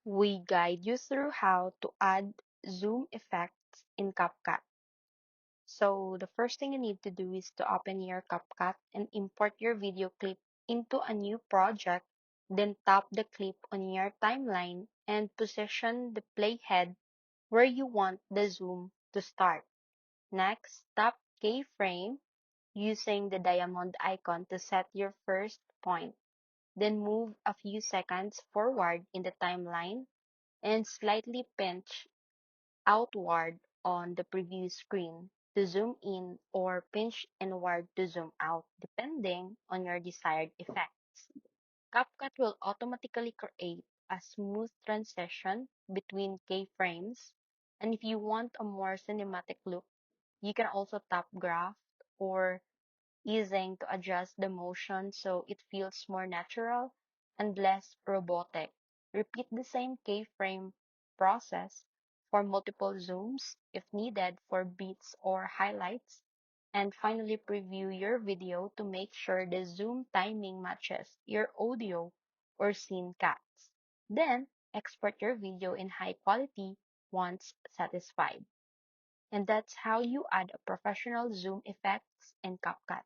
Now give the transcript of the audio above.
We guide you through how to add zoom effects in CapCut. So the first thing you need to do is to open your CapCut and import your video clip into a new project. Then tap the clip on your timeline and position the playhead where you want the zoom to start. Next, tap keyframe using the diamond icon to set your first point. Then move a few seconds forward in the timeline and slightly pinch outward on the preview screen to zoom in or pinch inward to zoom out, depending on your desired effects. CapCut will automatically create a smooth transition between keyframes, and if you want a more cinematic look, you can also tap graph or easing to adjust the motion so it feels more natural and less robotic. Repeat the same keyframe process for multiple zooms if needed for beats or highlights. And finally, preview your video to make sure the zoom timing matches your audio or scene cuts. Then, export your video in high quality once satisfied. And that's how you add a professional zoom effects in CapCut.